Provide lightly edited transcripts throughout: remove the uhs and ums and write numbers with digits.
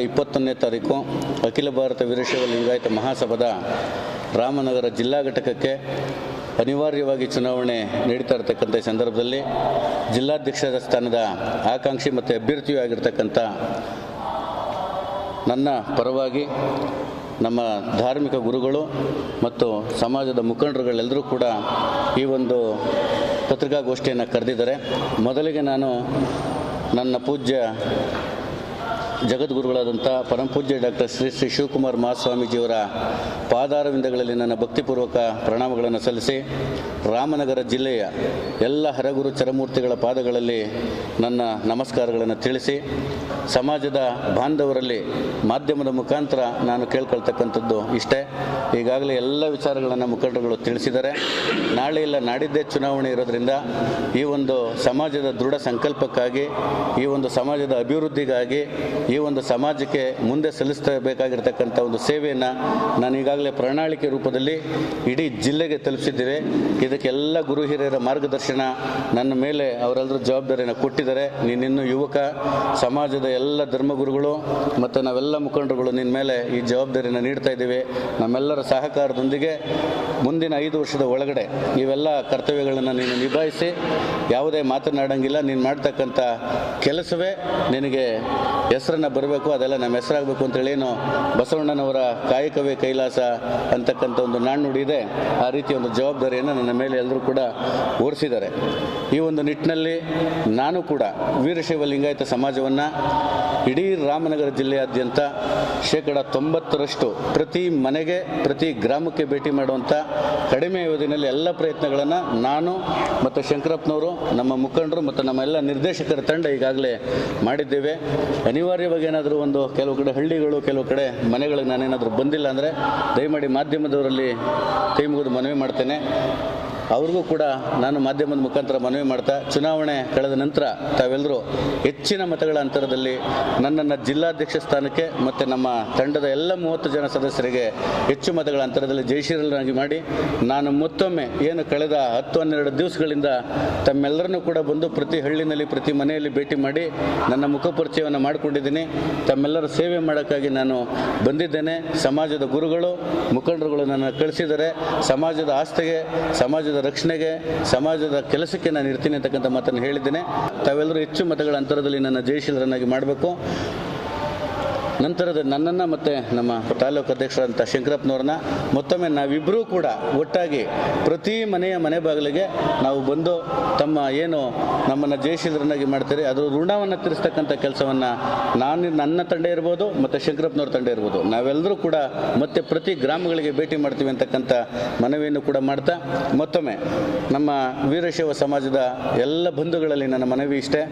21ನೇ ತಾರೀಕು ಅಖಿಲ ಭಾರತ ವೀರಶೈವ ಲಿಂಗಾಯತ ಮಹಾಸಭಾದ ರಾಮನಗರ ಜಿಲ್ಲಾ ಘಟಕಕ್ಕೆ ಅನಿವಾರ್ಯವಾಗಿ ಚುನಾವಣೆ ನಡೀತಾ ಇರತಕ್ಕಂಥ ಸಂದರ್ಭದಲ್ಲಿ ಜಿಲ್ಲಾಧ್ಯಕ್ಷರ ಸ್ಥಾನದ ಆಕಾಂಕ್ಷಿ ಮತ್ತು ಅಭ್ಯರ್ಥಿಯೂ ಆಗಿರ್ತಕ್ಕಂಥ ನನ್ನ ಪರವಾಗಿ ನಮ್ಮ ಧಾರ್ಮಿಕ ಗುರುಗಳು ಮತ್ತು ಸಮಾಜದ ಮುಖಂಡರುಗಳೆಲ್ಲರೂ ಕೂಡ ಈ ಒಂದು ಪತ್ರಿಕಾಗೋಷ್ಠಿಯನ್ನು ಕರೆದಿದ್ದಾರೆ. ಮೊದಲಿಗೆ ನಾನು ನನ್ನ ಪೂಜ್ಯ ಜಗದ್ಗುರುಗಳಾದಂಥ ಪರಮಪೂಜ್ಯ ಡಾಕ್ಟರ್ ಶ್ರೀ ಶಿವಕುಮಾರ ಮಹಾಸ್ವಾಮೀಜಿಯವರ ಪಾದಾರವಿಂದಗಳಲ್ಲಿ ನನ್ನ ಭಕ್ತಿಪೂರ್ವಕ ಪ್ರಣಾಮಗಳನ್ನು ಸಲ್ಲಿಸಿ, ರಾಮನಗರ ಜಿಲ್ಲೆಯ ಎಲ್ಲ ಹರಗುರು ಚರಮೂರ್ತಿಗಳ ಪಾದಗಳಲ್ಲಿ ನನ್ನ ನಮಸ್ಕಾರಗಳನ್ನು ತಿಳಿಸಿ, ಸಮಾಜದ ಬಾಂಧವರಲ್ಲಿ ಮಾಧ್ಯಮದ ಮುಖಾಂತರ ನಾನು ಕೇಳ್ಕೊಳ್ತಕ್ಕಂಥದ್ದು ಇಷ್ಟೇ. ಈಗಾಗಲೇ ಎಲ್ಲ ವಿಚಾರಗಳನ್ನು ಮುಖಂಡರುಗಳು ತಿಳಿಸಿದ್ದಾರೆ. ನಾಳೆ ಇಲ್ಲ ನಾಡಿದ್ದೇ ಚುನಾವಣೆ ಇರೋದರಿಂದ ಈ ಒಂದು ಸಮಾಜದ ದೃಢ ಸಂಕಲ್ಪಕ್ಕಾಗಿ, ಈ ಒಂದು ಸಮಾಜದ ಅಭಿವೃದ್ಧಿಗಾಗಿ, ಈ ಒಂದು ಸಮಾಜಕ್ಕೆ ಮುಂದೆ ಸಲ್ಲಿಸಬೇಕಾಗಿರ್ತಕ್ಕಂಥ ಒಂದು ಸೇವೆಯನ್ನು ನಾನು ಈಗಾಗಲೇ ಪ್ರಣಾಳಿಕೆ ರೂಪದಲ್ಲಿ ಇಡೀ ಜಿಲ್ಲೆಗೆ ತಲುಪಿಸಿದ್ದೇವೆ. ಇದಕ್ಕೆಲ್ಲ ಗುರು ಹಿರಿಯರ ಮಾರ್ಗದರ್ಶನ ನನ್ನ ಮೇಲೆ ಅವರೆಲ್ಲರೂ ಜವಾಬ್ದಾರಿಯನ್ನು ಕೊಟ್ಟಿದ್ದಾರೆ. ನೀನಿನ್ನೂ ಯುವಕ, ಸಮಾಜದ ಎಲ್ಲ ಧರ್ಮಗುರುಗಳು ಮತ್ತು ನಾವೆಲ್ಲ ಮುಖಂಡರುಗಳು ನಿನ್ನ ಮೇಲೆ ಈ ಜವಾಬ್ದಾರಿಯನ್ನು ನೀಡ್ತಾ ಇದ್ದೀವಿ. ನಮ್ಮೆಲ್ಲರ ಸಹಕಾರದೊಂದಿಗೆ ಮುಂದಿನ 5 ವರ್ಷದ ಒಳಗಡೆ ಇವೆಲ್ಲ ಕರ್ತವ್ಯಗಳನ್ನು ನೀನು ನಿಭಾಯಿಸಿ, ಯಾವುದೇ ಮಾತನಾಡೋಂಗಿಲ್ಲ. ನೀನು ಮಾಡ್ತಕ್ಕಂಥ ಕೆಲಸವೇ ನಿನಗೆ ಹೆಸರನ್ನು ಬರಬೇಕು, ಅದೆಲ್ಲ ನಮ್ಮ ಹೆಸರಾಗಬೇಕು ಅಂತೇಳೇನು ಬಸವಣ್ಣನವರ ಕಾಯಕವೇ ಕೈಲಾಸ ಅಂತಕ್ಕಂಥ ಒಂದು ನಾಣ್ಣುಡಿ ಇದೆ. ಆ ರೀತಿ ಒಂದು ಜವಾಬ್ದಾರಿಯನ್ನು ನನ್ನ ಮೇಲೆ ಎಲ್ಲರೂ ಕೂಡ ಹೊರಿಸಿದ್ದಾರೆ. ಈ ಒಂದು ನಿಟ್ಟಿನಲ್ಲಿ ನಾನು ಕೂಡ ವೀರಶೈವ ಲಿಂಗಾಯತ ಸಮಾಜವನ್ನು ಇಡೀ ರಾಮನಗರ ಜಿಲ್ಲೆಯಾದ್ಯಂತ 90% ಪ್ರತಿ ಮನೆಗೆ, ಪ್ರತಿ ಗ್ರಾಮಕ್ಕೆ ಭೇಟಿ ಮಾಡುವಂಥ ಕಡಿಮೆ ಅವಧಿಯಲ್ಲಿ ಎಲ್ಲ ಪ್ರಯತ್ನಗಳನ್ನು ನಾನು ಮತ್ತು ಶಂಕರಪ್ಪನವರು, ನಮ್ಮ ಮುಖಂಡರು ಮತ್ತು ನಮ್ಮ ಎಲ್ಲ ನಿರ್ದೇಶಕರ ತಂಡ ಈಗಾಗಲೇ ಮಾಡಿದ್ದೇವೆ. ಅನಿವಾರ್ಯವಾಗಿ ಏನಾದರೂ ಕೆಲವು ಕಡೆ ಹಳ್ಳಿಗಳು, ಕೆಲವು ಕಡೆ ಮನೆಗಳಿಗೆ ನಾನೇನಾದರೂ ಬಂದಿಲ್ಲ ಅಂದರೆ ದಯಮಾಡಿ ಮಾಧ್ಯಮದವರಲ್ಲಿ ಕೈ ಮುಗಿದು ಮನವಿ ಮಾಡ್ತೇನೆ. ಅವ್ರಿಗೂ ಕೂಡ ನಾನು ಮಾಧ್ಯಮದ ಮುಖಾಂತರ ಮನವಿ ಮಾಡ್ತಾ, ಚುನಾವಣೆ ಕಳೆದ ನಂತರ ತಾವೆಲ್ಲರೂ ಹೆಚ್ಚಿನ ಮತಗಳ ಅಂತರದಲ್ಲಿ ನನ್ನನ್ನು ಜಿಲ್ಲಾಧ್ಯಕ್ಷ ಸ್ಥಾನಕ್ಕೆ ಮತ್ತು ನಮ್ಮ ತಂಡದ ಎಲ್ಲ 30 ಜನ ಸದಸ್ಯರಿಗೆ ಹೆಚ್ಚು ಮತಗಳ ಅಂತರದಲ್ಲಿ ಜಯಶೀಲನಾಗಿ ಮಾಡಿ, ನಾನು ಮತ್ತೊಮ್ಮೆ ಏನು ಕಳೆದ 10-12 ದಿವಸಗಳಿಂದ ತಮ್ಮೆಲ್ಲರನ್ನೂ ಕೂಡ ಬಂದು ಪ್ರತಿ ಹಳ್ಳಿನಲ್ಲಿ, ಪ್ರತಿ ಮನೆಯಲ್ಲಿ ಭೇಟಿ ಮಾಡಿ ನನ್ನ ಮುಖಪರಿಚಯವನ್ನು ಮಾಡಿಕೊಂಡಿದ್ದೀನಿ. ತಮ್ಮೆಲ್ಲರ ಸೇವೆ ಮಾಡೋಕ್ಕಾಗಿ ನಾನು ಬಂದಿದ್ದೇನೆ. ಸಮಾಜದ ಗುರುಗಳು, ಮುಖಂಡರುಗಳು ನನ್ನ ಕಳಿಸಿದ್ದಾರೆ. ಸಮಾಜದ ಆಸ್ತಿಗೆ, ಸಮಾಜದ ರಕ್ಷಣೆಗೆ, ಸಮಾಜದ ಕೆಲಸಕ್ಕೆ ನಾನು ಇರ್ತೀನಿ ಅಂತಕ್ಕಂಥ ಮಾತನ್ನು ಹೇಳಿದ್ದೇನೆ. ತಾವೆಲ್ಲರೂ ಹೆಚ್ಚು ಮತಗಳ ಅಂತರದಲ್ಲಿ ನನ್ನ ಜಯಶೀಲರನ್ನಾಗಿ ಮಾಡಬೇಕು. ನಂತರದ ನನ್ನನ್ನು ಮತ್ತು ನಮ್ಮ ತಾಲೂಕು ಅಧ್ಯಕ್ಷರಾದಂಥ ಶಂಕರಪ್ಪನವ್ರನ್ನ ಮತ್ತೊಮ್ಮೆ ನಾವಿಬ್ಬರೂ ಕೂಡ ಒಟ್ಟಾಗಿ ಪ್ರತಿ ಮನೆ ಬಾಗಿಲಿಗೆ ನಾವು ಬಂದು ತಮ್ಮ ಏನು ನಮ್ಮನ್ನು ಜಯಶೀಲರನ್ನಾಗಿ ಮಾಡ್ತಾರೆ ಅದರ ಋಣವನ್ನು ತೀರಿಸ್ತಕ್ಕಂಥ ಕೆಲಸವನ್ನು ನನ್ನ ತಂಡ ಇರ್ಬೋದು ಮತ್ತು ಶಂಕರಪ್ಪನವ್ರ ತಂಡ ಇರ್ಬೋದು, ನಾವೆಲ್ಲರೂ ಕೂಡ ಮತ್ತೆ ಪ್ರತಿ ಗ್ರಾಮಗಳಿಗೆ ಭೇಟಿ ಮಾಡ್ತೀವಿ ಅಂತಕ್ಕಂಥ ಮನವಿಯನ್ನು ಕೂಡ ಮಾಡ್ತಾ, ಮತ್ತೊಮ್ಮೆ ನಮ್ಮ ವೀರಶೈವ ಸಮಾಜದ ಎಲ್ಲ ಬಂಧುಗಳಲ್ಲಿ ನನ್ನ ಮನವಿ ಇಷ್ಟೇ.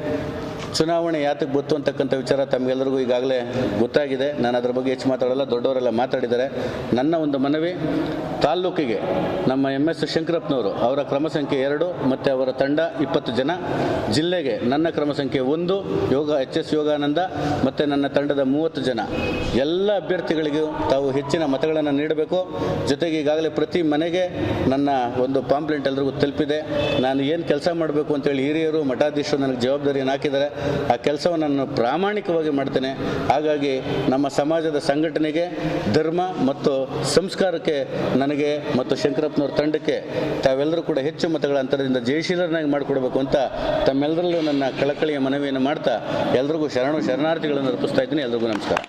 ಚುನಾವಣೆ ಯಾತಕ್ಕೆ ಗೊತ್ತು ಅಂತಕ್ಕಂಥ ವಿಚಾರ ತಮಗೆಲ್ಲರಿಗೂ ಈಗಾಗಲೇ ಗೊತ್ತಾಗಿದೆ. ನಾನು ಅದರ ಬಗ್ಗೆ ಹೆಚ್ಚು ಮಾತಾಡಲ್ಲ, ದೊಡ್ಡವರೆಲ್ಲ ಮಾತಾಡಿದ್ದಾರೆ. ನನ್ನ ಒಂದು ಮನವಿ, ತಾಲ್ಲೂಕಿಗೆ ನಮ್ಮ MS ಶಂಕರಪ್ಪನವರು ಅವರ ಕ್ರಮ ಸಂಖ್ಯೆ 2 ಮತ್ತು ಅವರ ತಂಡ 20 ಜನ, ಜಿಲ್ಲೆಗೆ ನನ್ನ ಕ್ರಮ ಸಂಖ್ಯೆ 1 HS ಯೋಗಾನಂದ ಮತ್ತು ನನ್ನ ತಂಡದ 30 ಜನ, ಎಲ್ಲ ಅಭ್ಯರ್ಥಿಗಳಿಗೂ ತಾವು ಹೆಚ್ಚಿನ ಮತಗಳನ್ನು ನೀಡಬೇಕು. ಜೊತೆಗೆ ಈಗಾಗಲೇ ಪ್ರತಿ ಮನೆಗೆ ನನ್ನ ಒಂದು ಪಾಂಪ್ಲೆಂಟ್ ಎಲ್ಲರಿಗೂ ತಲುಪಿದೆ. ನಾನು ಏನು ಕೆಲಸ ಮಾಡಬೇಕು ಅಂತೇಳಿ ಹಿರಿಯರು, ಮಠಾಧೀಶರು ನನಗೆ ಜವಾಬ್ದಾರಿಯನ್ನು ಹಾಕಿದ್ದಾರೆ. ಆ ಕೆಲಸವನ್ನು ನಾನು ಪ್ರಾಮಾಣಿಕವಾಗಿ ಮಾಡ್ತೇನೆ. ಹಾಗಾಗಿ ನಮ್ಮ ಸಮಾಜದ ಸಂಘಟನೆಗೆ, ಧರ್ಮ ಮತ್ತು ಸಂಸ್ಕಾರಕ್ಕೆ ನನಗೆ ಮತ್ತು ಶಂಕರಪ್ಪನವ್ರ ತಂಡಕ್ಕೆ ತಾವೆಲ್ಲರೂ ಕೂಡ ಹೆಚ್ಚು ಮತಗಳ ಅಂತರದಿಂದ ಜಯಶೀಲರನ್ನಾಗಿ ಮಾಡಿಕೊಡ್ಬೇಕು ಅಂತ ತಮ್ಮೆಲ್ಲರಲ್ಲೂ ನನ್ನ ಕಳಕಳಿಯ ಮನವಿಯನ್ನು ಮಾಡ್ತಾ ಎಲ್ರಿಗೂ ಶರಣಾರ್ಥಿಗಳನ್ನು ಅರ್ಪಿಸ್ತಾ ಇದ್ದೀನಿ. ಎಲ್ರಿಗೂ ನಮಸ್ಕಾರ.